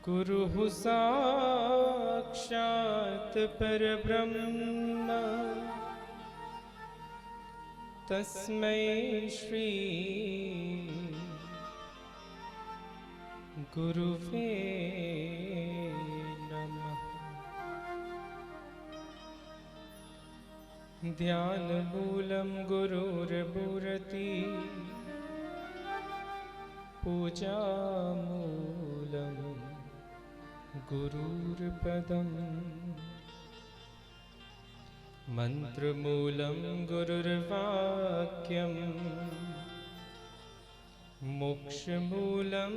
गुरुः साक्षात् परब्रह्म तस्मै श्री गुरुवे नमः। ध्यानमूलं गुरुर्भूरति पूजामूलं गुरुर्पदम् मन्त्रमूलं गुरुर्वाक्यं मोक्षमूलं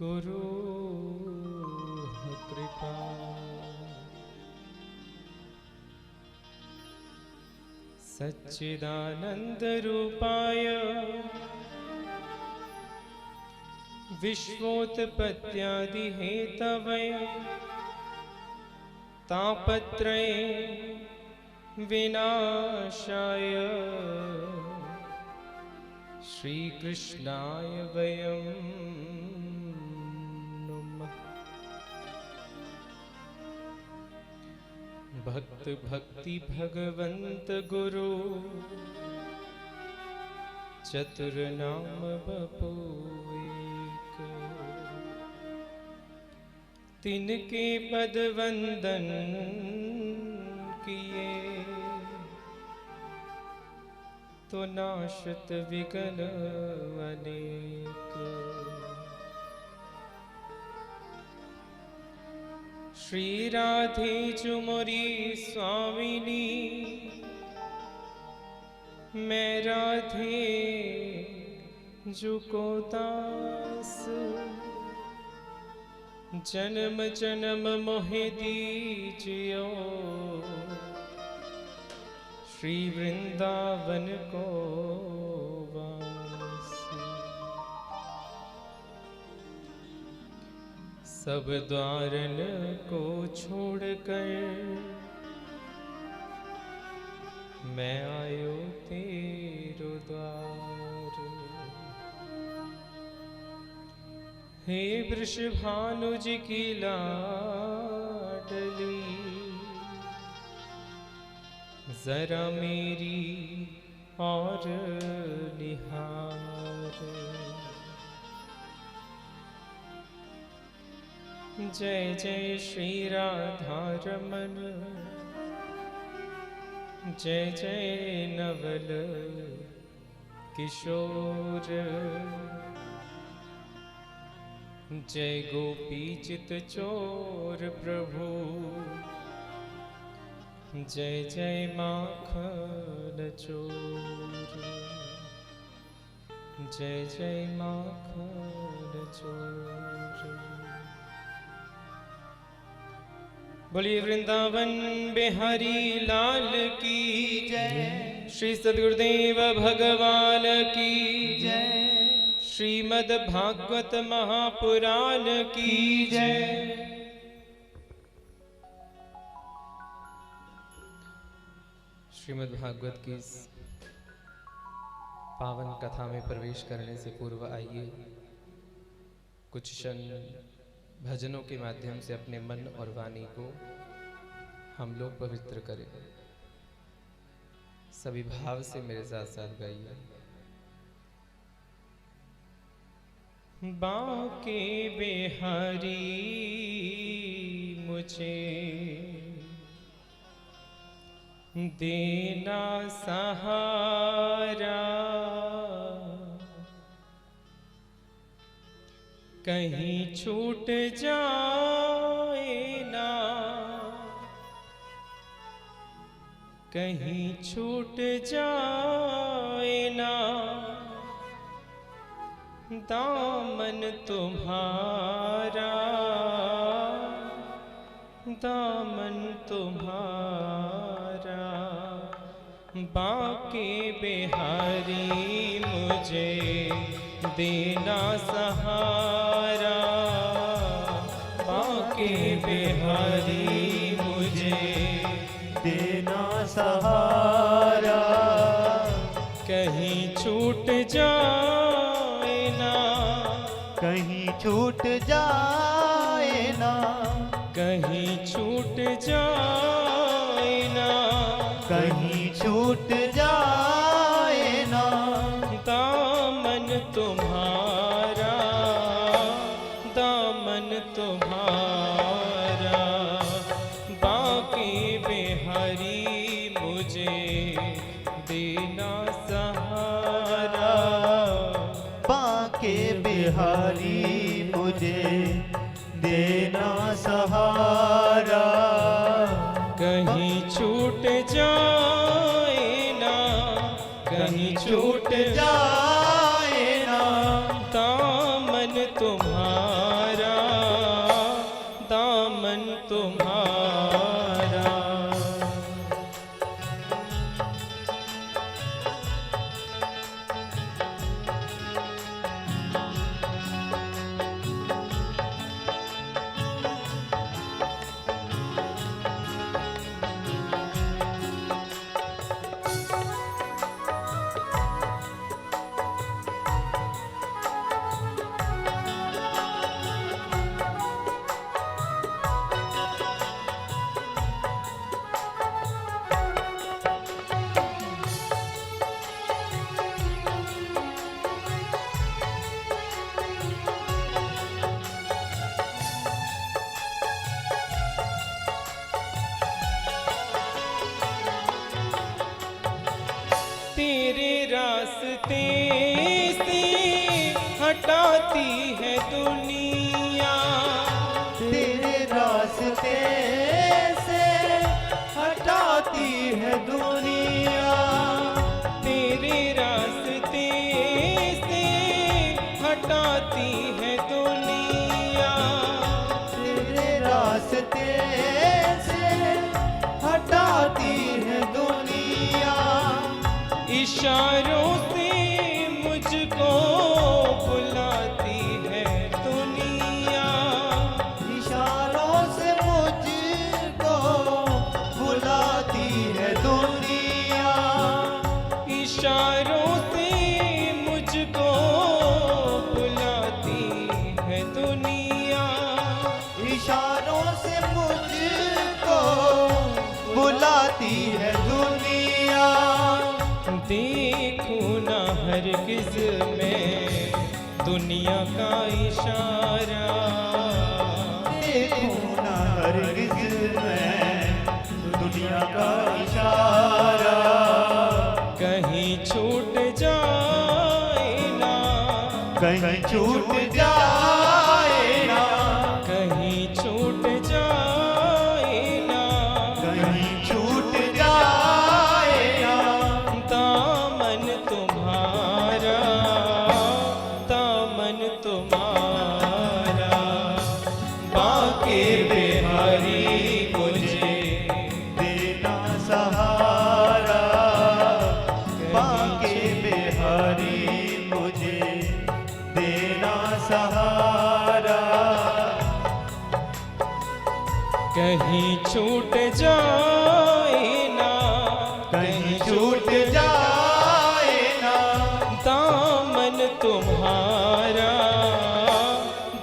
गुरुः कृपा। सच्चिदानन्दरूपाय विश्वोत्पत्त्यादिहेतवे तापत्रये विनाशाय श्रीकृष्णाय वयं नुमः। भक्त भक्ति भगवंत गुरु चतुर्नाम बपू एक। तिनके पद वंदन किए तो नाशत विघ्न अनेक। श्री राधे चुमरी स्वामिनी मैं राधे जुको दास। जन्म जन्म मोहि दीजियो श्री वृंदावन को वास। सब द्वारन को छोड़कर मैं आयो तेरो द्वार। हे वृषभानुजी की लाडली जरा मेरी और निहार। जय जय श्री राधा रमन जय जय नवल किशोर। जय गोपी चित चोर प्रभु जय जय माखन चोर। जय जय माखन चोर। बोलिए वृंदावन बिहारी लाल की जय। श्री सद्गुरुदेव भगवान की जय। श्रीमद् भागवत महापुराण की जय। श्रीमद् भागवत की पावन कथा में प्रवेश करने से पूर्व आइए कुछ क्षण भजनों के माध्यम से अपने मन और वाणी को हम लोग पवित्र करें। सभी भाव से मेरे साथ साथ गाइए। बाके बिहारी मुझे देना सहारा। कहीं छूट जाए ना कहीं छूट जाए ना दामन तुम्हारा। दामन तुम्हारा बाके बिहारी मुझे देना सहारा। बाके बिहारी मुझे देना सहारा। कहीं छूट जाए ना कहीं छूट जाए ना, कहीं छूट जाए ना, कहीं छूट जाए ना, दामन तुम्हारा, दामन तुम्हारा, बाकी बिहारी मुझे देना सहारा, बाके बिहारी मुझे देना सहारा, कहीं छूट जाए ना, कहीं छूट जाए ना, दामन तुम्हारा, दामन तुम्हारा। तेरे रास्ते से हटाती है दुनिया, तेरे रास्ते से हटाती है दुनिया, तेरे रास्ते से हटाती है दुनिया, तेरे रास्ते से हटाती है दुनिया, इशारों से मुझको बुलाती है दुनिया, इशारों से मुझको बुलाती है दुनिया, इशारों से मुझको बुलाती है दुनिया, इशारों से मुझको बुलाती है दुनिया, देखूं ना हरगिज़ मैं दुनिया का इशारा, देखूं ना हरगिज़ मैं दुनिया का इशारा, कहीं छूट जाए ना, कहीं छूट जाए ना, कहीं छूट जाए ना, कहीं छूट जाए ना, दामन तुम्हारा, दामन तुम्हारा, बाके बिहारी मुझे देना सहारा, बाके बिहारी मुझे देना सहारा, कहीं छूट जाए ना, कहीं छूट जाए ना, दामन तुम्हारा,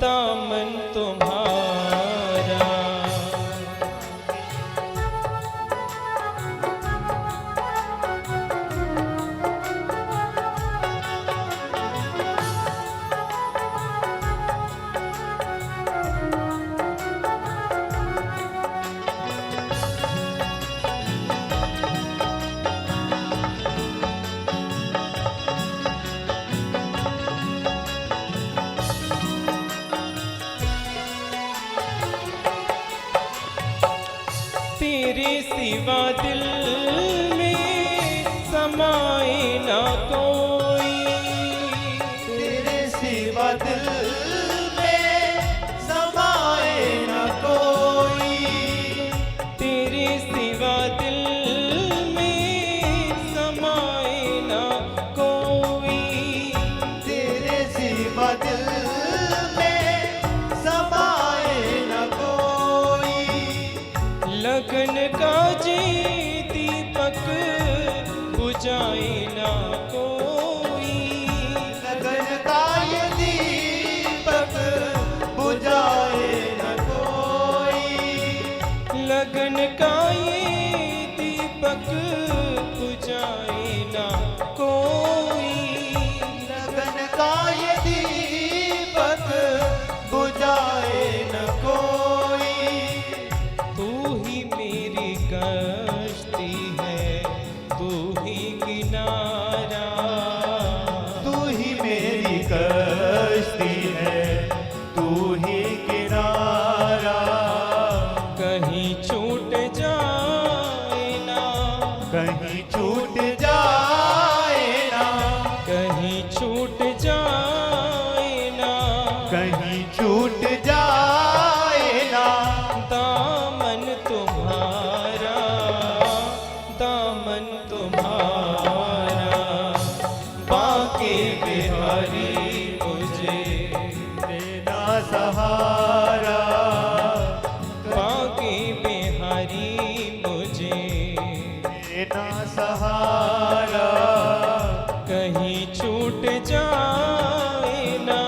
दामन तुम्हारा। तेरे सिवा दिल में समाए ना कोई, तेरे सिवा दिल में समाए न कोई, तेरे सिवा दिल में समाए ना कोई, तेरे सिवा दिल में समाए न कोई, लगन का जी दीपक बुझाए ना कोई, जाए ना, कहीं छूट जाए ना, दामन तुम्हारा, दामन तुम्हारा, बाके बिहारी मुझे देना सहारा, बाके बिहारी मुझे देना सहारा, कहीं छूट जाए ना,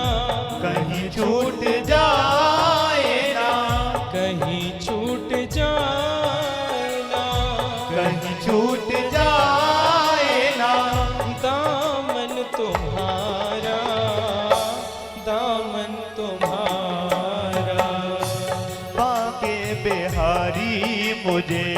कहीं छूट जाए ना, कहीं छूट जाए ना, कहीं छूट जाए ना, दामन तुम्हारा, दामन तुम्हारा, बाके बिहारी मुझे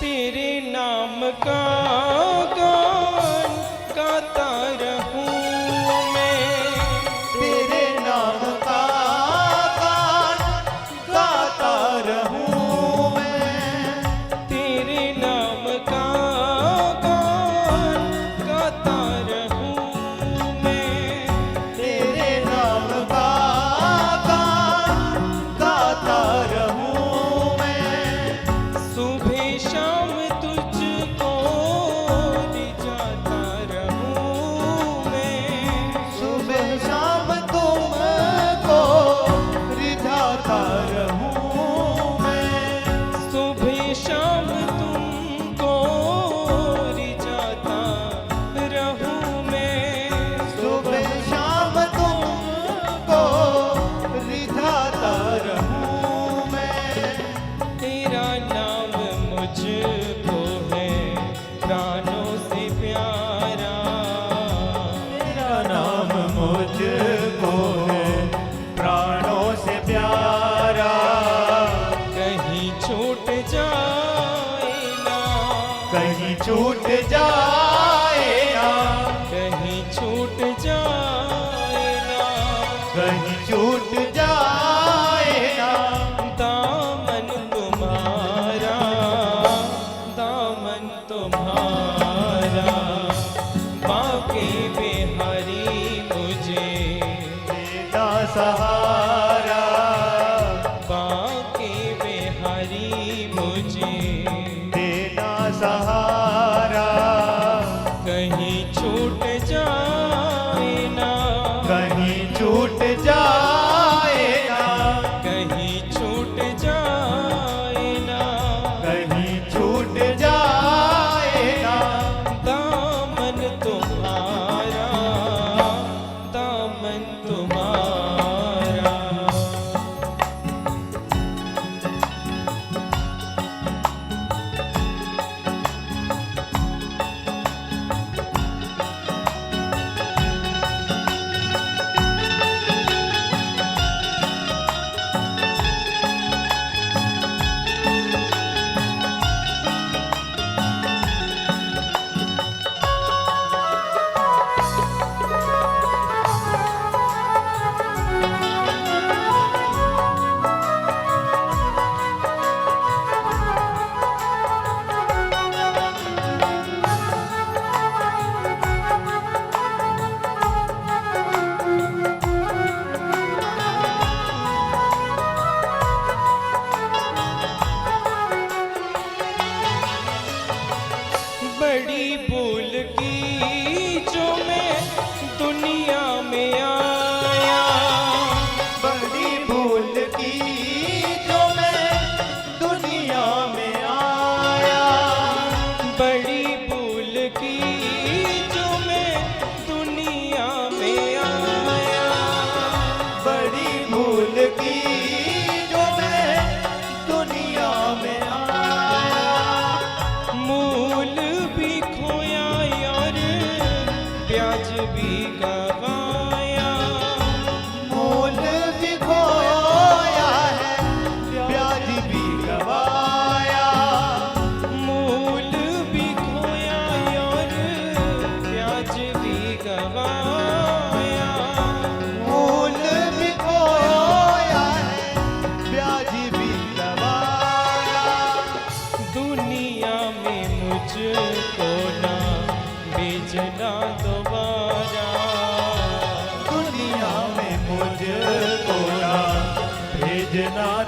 तेरे नाम का गान गाता रहूं मैं, तेरे नाम का गान गाता रहूं मैं, तेरे नाम का गान गाता रहूं मैं, तेरे नाम का गान गाता रहूं मैं, सुबह शाम तुझको रिझाता रहूं मैं, सुबह शाम तुमको रिझाता रहूं मैं, सुबह शाम तुमको रिझाता रहूं मैं, सुबह शाम तुमको रिझाता रहूं मैं, तेरा नाम मुझको है प्राणों से प्यारा, तेरा नाम मुझको है प्राणों से प्यारा, कहीं छूट जाए ना, कहीं छूट जाए ना, कहीं छूट जाए ना, कहीं छूट जाए ना, दामन तुम्हारा, दामन तुम्हारा, बाके बिहारी मुझे देना सहारा, बाके बिहारी मुझे देना सहारा, कहीं छूट जाए ना, कहीं छूट जाए ना, कहीं छूट जाए ना, कहीं छूट जाए ना, दामन तुम्हारा, दामन तुम्हारा,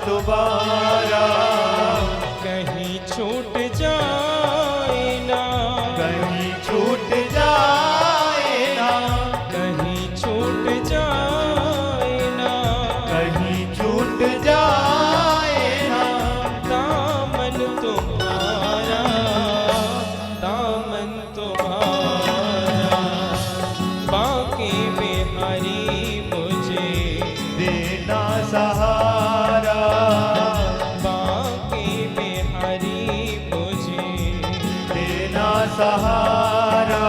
दोबारा, कहीं छूट जाए ना, कहीं छूट जाए ना, कहीं छूट जाए ना, कहीं छूट जाए ना, दामन तुम्हारा, दामन तुम्हारा, बाकी बिहारी मुझे देना सहारा, बाकी बिहारी मुझे देना सहारा,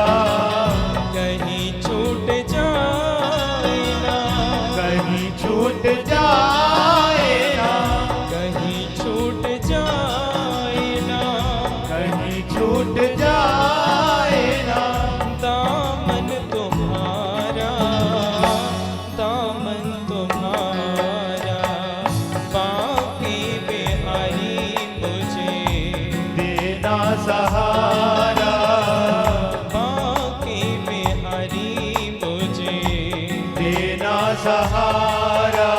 कहीं छूट जाए ना, कहीं छूट जाए ना, कहीं छूट जाए ना, कहीं छूट जाए ना, दामन तुम्हारा, दामन तुम्हारा, बाकी बिहारी मुझे देना सहारा, बाकी बिहारी मुझे देना सहारा,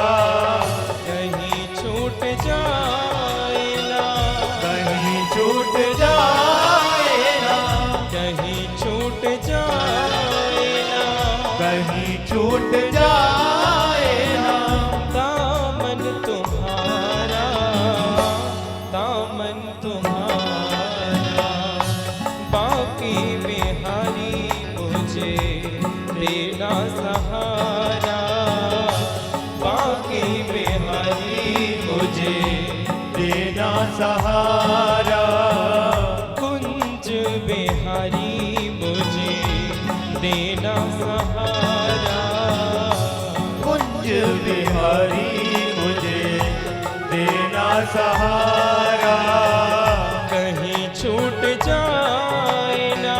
कहीं छूट जाए ना, कहीं छूट जाए ना, कहीं छूट जाए ना, कहीं छूट जाए ना, दामन तुम्हारा, दामन तुम्हारा, बाकी बिहारी मुझे देना सहारा, बाकी बिहारी मुझे देना सहारा, कुंज बिहारी मुझे देना सहारा, कुंज बिहारी मुझे देना सहारा, कहीं छूट जाए ना,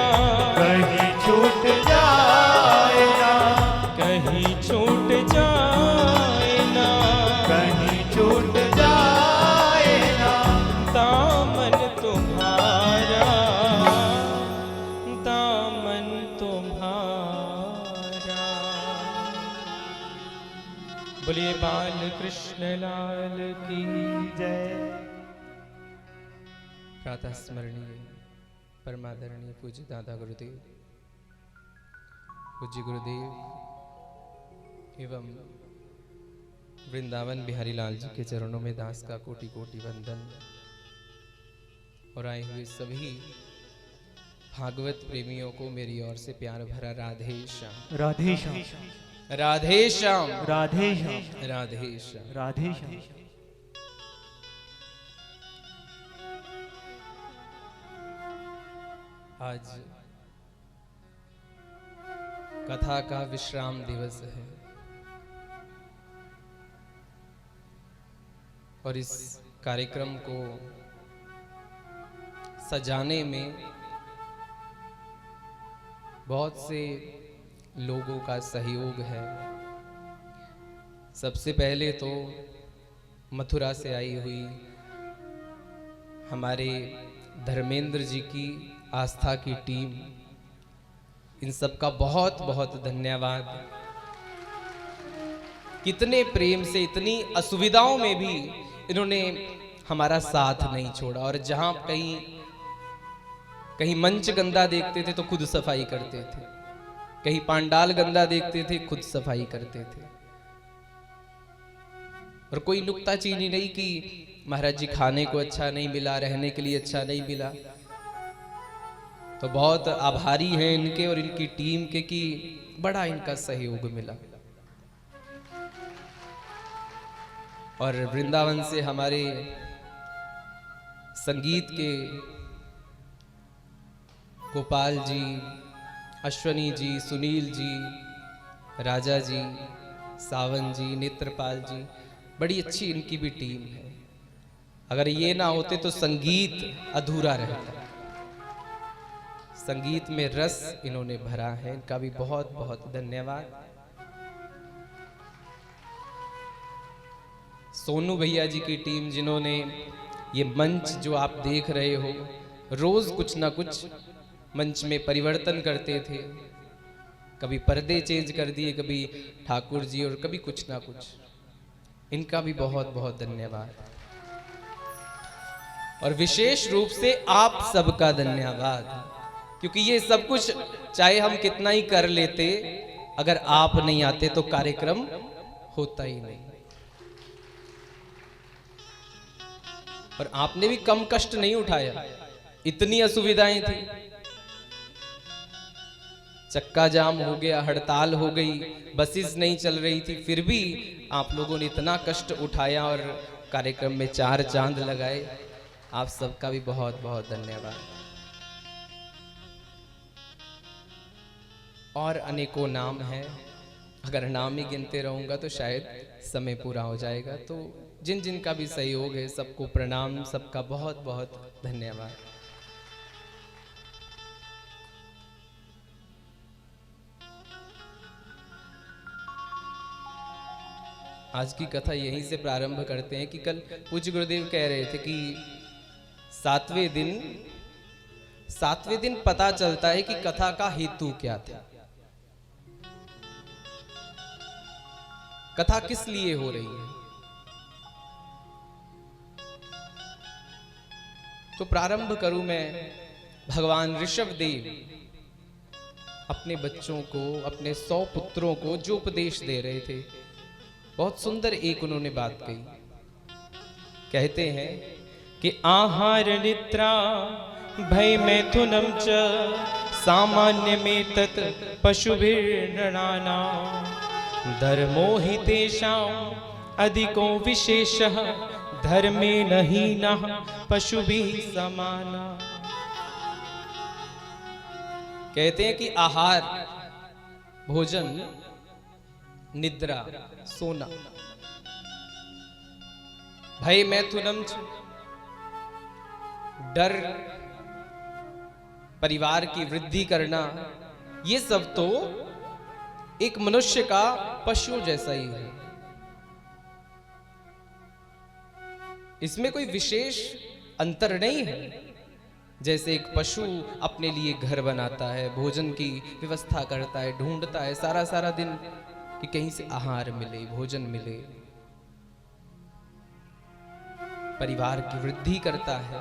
कहीं छूट जाए ना, कहीं छूट जाए ना, कहीं छूट जाए ना, दामन तुम्हारा, दामन तुम्हारा। बोलिए बाल कृष्ण लाल की जय। प्रातः स्मरणीय परमादरणीय पूज्य दादा गुरुदेव, पूज्य गुरुदेव एवं वृंदावन बिहारी लाल जी के चरणों में दास का कोटि कोटि वंदन। और आए हुए सभी भागवत प्रेमियों को मेरी ओर से प्यार भरा राधे श्याम, राधे श्याम, राधे श्याम, राधे श्याम, राधे श्याम। राधे श्याम। आज कथा का विश्राम दिवस है और इस कार्यक्रम को सजाने में बहुत से लोगों का सहयोग है। सबसे पहले तो मथुरा से आई हुई हमारे धर्मेंद्र जी की आस्था की टीम, इन सब का बहुत बहुत धन्यवाद। कितने प्रेम से, इतनी असुविधाओं में भी इन्होंने हमारा साथ नहीं छोड़ा। और जहां कहीं कहीं मंच गंदा देखते थे तो खुद सफाई करते थे, कहीं पांडाल गंदा देखते थे खुद सफाई करते थे। और कोई नुक्ताचीनी नहीं कि महाराज जी खाने को अच्छा नहीं मिला, रहने के लिए अच्छा नहीं मिला। तो बहुत आभारी हैं इनके और इनकी टीम के कि बड़ा इनका सहयोग मिला। और वृंदावन से हमारे संगीत के गोपाल जी, अश्वनी जी, सुनील जी, राजा जी, सावन जी, नेत्रपाल जी, बड़ी अच्छी इनकी भी टीम है। अगर ये ना होते तो संगीत अधूरा रहता। संगीत में रस इन्होंने भरा है, इनका भी बहुत बहुत धन्यवाद। सोनू भैया जी की टीम जिन्होंने ये मंच जो आप देख रहे हो, रोज कुछ ना कुछ मंच में परिवर्तन करते थे। कभी पर्दे चेंज कर दिए, कभी ठाकुर जी, और कभी कुछ ना कुछ। इनका भी बहुत बहुत धन्यवाद। और विशेष रूप से आप सबका धन्यवाद, क्योंकि ये सब कुछ चाहे हम कितना ही कर लेते, अगर आप नहीं आते तो कार्यक्रम होता ही नहीं। और आपने भी कम कष्ट नहीं उठाया, इतनी असुविधाएं थी, चक्का जाम हो गया, हड़ताल हो गई, बसेस नहीं चल रही थी, फिर भी आप लोगों ने इतना कष्ट उठाया और कार्यक्रम में 4 चांद लगाए। आप सबका भी बहुत बहुत धन्यवाद। और अनेकों नाम हैं, अगर नाम ही गिनते रहूंगा तो शायद समय पूरा हो जाएगा। तो जिन जिन का भी सहयोग है सबको प्रणाम, सबका बहुत बहुत धन्यवाद। आज की कथा यहीं से प्रारंभ करते हैं कि कल पूज्य गुरुदेव कह रहे थे कि 7वें दिन पता चलता है कि कथा का हेतु क्या था, कथा किस लिए हो रही है। तो प्रारंभ करूं मैं। भगवान ऋषभ देव अपने बच्चों को, अपने 100 पुत्रों को जो उपदेश दे रहे थे, बहुत सुंदर एक उन्होंने बात कही। कहते हैं कि आहार निद्रा भय मैथुनम च सामान्य में तत् पशुभिर्नृणाना धर्मो हि तेषां अधिको विशेषः धर्मे नहीं नः पशुभिः समाना। कहते हैं कि आहार, भोजन, निद्रा, सोना, भय मैथुनम, डर, परिवार की वृद्धि करना, ये सब तो एक मनुष्य का पशु जैसा ही है। इसमें कोई विशेष अंतर नहीं है। जैसे एक पशु अपने लिए घर बनाता है, भोजन की व्यवस्था करता है, ढूंढता है सारा दिन कि कहीं से आहार मिले, भोजन मिले, परिवार की वृद्धि करता है,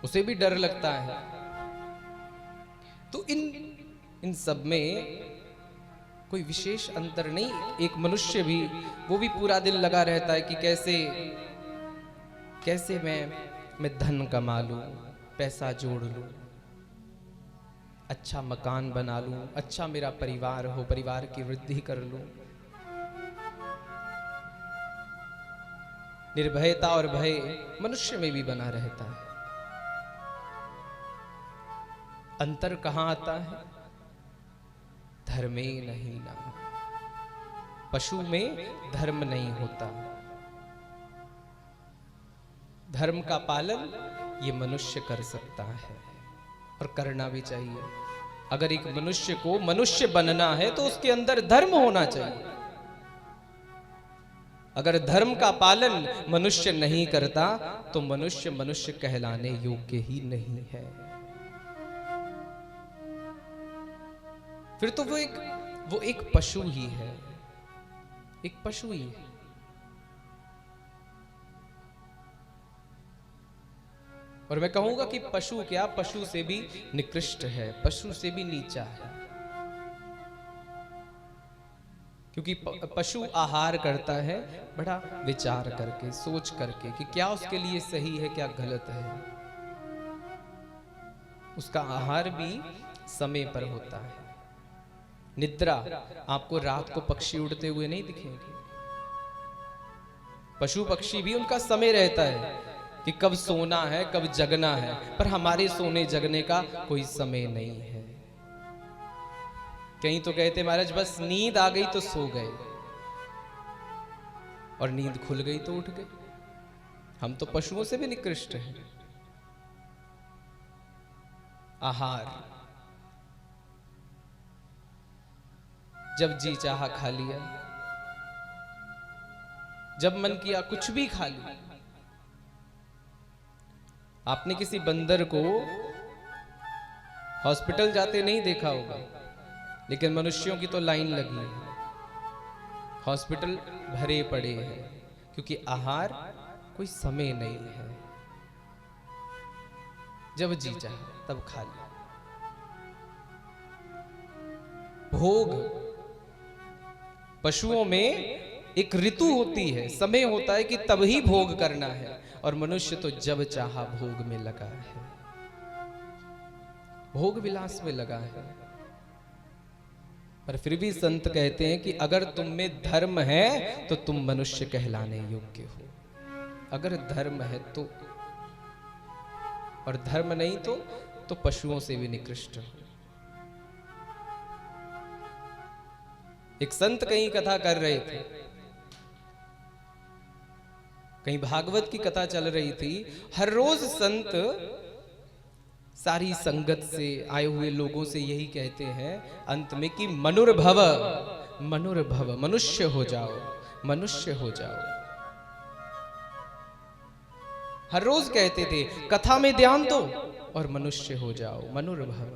उसे भी डर लगता है। तो इन सब में कोई विशेष अंतर नहीं। एक मनुष्य भी, वो भी पूरा दिन लगा रहता है कि कैसे मैं धन कमा लूं, पैसा जोड़ लूं, अच्छा मकान बना लूं, अच्छा मेरा परिवार हो, परिवार की वृद्धि कर लूं। निर्भयता और भय मनुष्य में भी बना रहता है। अंतर कहां आता है? धर्मे नहीं ना, पशु में धर्म नहीं होता। धर्म का पालन ये मनुष्य कर सकता है और करना भी चाहिए। अगर एक मनुष्य को मनुष्य बनना है तो उसके अंदर धर्म होना चाहिए। अगर धर्म का पालन मनुष्य नहीं करता तो मनुष्य कहलाने योग्य ही नहीं है। फिर तो वो एक पशु ही है, एक पशु ही है। और मैं कहूंगा कि पशु क्या, पशु से भी निकृष्ट है, पशु से भी नीचा है। क्योंकि पशु आहार करता है बड़ा विचार करके, सोच करके कि क्या उसके लिए सही है, क्या गलत है। उसका आहार भी समय पर होता है। निद्रा, आपको रात को पक्षी उड़ते हुए नहीं दिखेंगे। पशु पक्षी भी उनका समय रहता है कि कब सोना है, कब जगना है, पर हमारे सोने जगने का कोई समय नहीं है। कहीं तो कहते महाराज बस नींद आ गई तो सो गए, और नींद खुल गई तो उठ गए। हम तो पशुओं से भी निकृष्ट हैं। आहार, जब जी चाहा खा लिया, जब मन किया कुछ भी खा लिया। आपने किसी बंदर को हॉस्पिटल जाते नहीं देखा होगा, लेकिन मनुष्यों की तो लाइन लगी है। हॉस्पिटल भरे पड़े हैं, क्योंकि आहार कोई समय नहीं है, जब जी चाहे तब खा लो। भोग, पशुओं में एक ऋतु होती है, समय होता है कि तब ही भोग करना है, और मनुष्य तो जब चाहा भोग में लगा है, भोग विलास में लगा है। पर फिर भी संत कहते हैं कि अगर तुम में धर्म है तो तुम मनुष्य कहलाने योग्य हो, अगर धर्म है तो, और धर्म नहीं तो पशुओं से भी निकृष्ट हो। एक संत कहीं कथा कर रहे थे, कहीं भागवत की कथा चल रही थी। हर रोज संत सारी संगत से आए हुए लोगों से यही कहते हैं अंत में कि मनुर्भव, मनुर्भव, मनुष्य हो जाओ, मनुष्य हो जाओ। हर रोज कहते थे कथा में ध्यान दो और मनुष्य हो जाओ, मनुर्भव।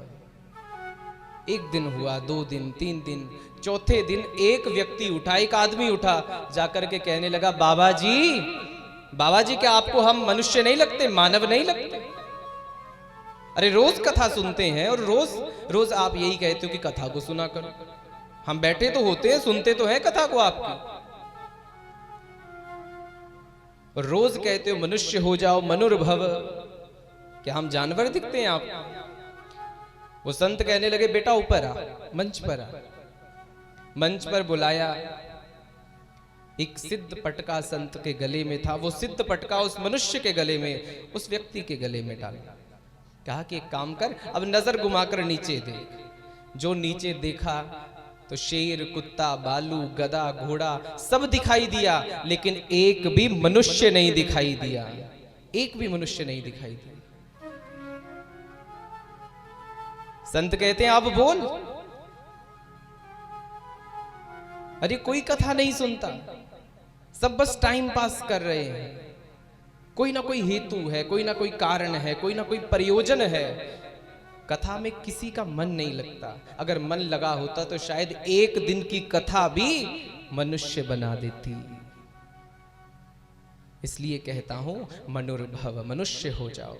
एक दिन हुआ, 2 दिन, 3 दिन, चौथे दिन एक व्यक्ति उठा, एक आदमी उठा, जाकर के कहने लगा बाबा जी क्या आपको हम मनुष्य नहीं लगते, मानव नहीं लगते? अरे रोज कथा सुनते हैं और रोज आप यही कहते हो कि कथा को सुना करो। हम बैठे तो होते हैं, सुनते तो हैं कथा को आपकी, और रोज कहते हो मनुष्य हो जाओ, मनुर्भव। क्या हम जानवर दिखते हैं आप? वो संत कहने लगे बेटा ऊपर आ, मंच पर आ। मंच पर बुलाया, एक सिद्ध पटका संत के गले में था, वो सिद्ध पटका उस मनुष्य के गले में, उस व्यक्ति के गले में डाला। कहा कि एक काम कर, अब नजर घुमाकर नीचे देख। जो नीचे देखा तो शेर, कुत्ता, भालू, गधा, घोड़ा सब दिखाई दिया, लेकिन एक भी मनुष्य नहीं दिखाई दिया, एक भी मनुष्य नहीं दिखाई दिया। संत कहते हैं अब बोल। अरे कोई कथा नहीं सुनता, सब बस टाइम पास कर रहे हैं। कोई ना कोई हेतु है, कोई ना कोई कारण है, कोई ना कोई प्रयोजन है। कथा में किसी का मन नहीं लगता। अगर मन लगा होता तो शायद एक दिन की कथा भी मनुष्य बना देती। इसलिए कहता हूं मनुर्भव, मनुष्य हो जाओ,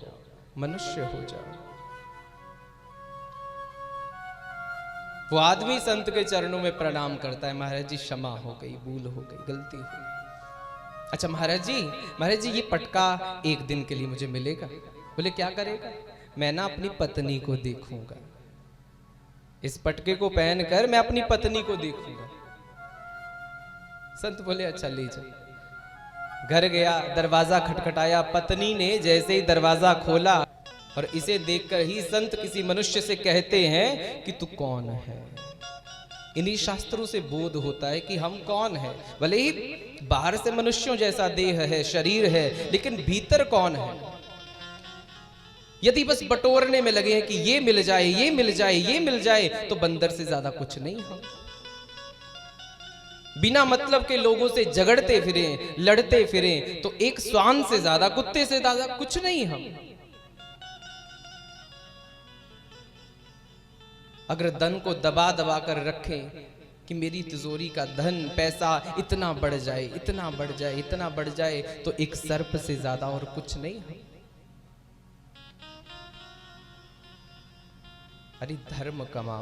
मनुष्य हो जाओ। वो आदमी संत के चरणों में प्रणाम करता है, महाराज जी क्षमा हो गई, भूल हो गई, गलती हो गई। अच्छा महाराज जी ये पटका एक दिन के लिए मुझे मिलेगा? बोले क्या करेगा? मैं ना अपनी पत्नी को देखूंगा, इस पटके को पहनकर मैं अपनी पत्नी को देखूंगा। संत बोले अच्छा ले जाओ। घर गया, दरवाजा खटखटाया, पत्नी ने जैसे ही दरवाजा खोला और इसे देखकर ही संत किसी मनुष्य से कहते हैं कि तू कौन है। इन्हीं शास्त्रों से बोध होता है कि हम कौन है। भले ही बाहर से मनुष्यों जैसा देह है, शरीर है, लेकिन भीतर कौन है। यदि बस बटोरने में लगे हैं कि ये मिल जाए, ये मिल जाए, ये मिल जाए, तो बंदर से ज्यादा कुछ नहीं हम। बिना मतलब के लोगों से झगड़ते फिरें, लड़ते फिरें, तो एक श्वान से ज्यादा, कुत्ते से ज्यादा कुछ नहीं हम। अगर धन को दबा दबा कर रखें कि मेरी तिजोरी का धन, पैसा इतना बढ़ जाए, इतना बढ़ जाए, इतना बढ़ जाए, तो एक सर्प से ज्यादा और कुछ नहीं है। अरे धर्म कमाओ,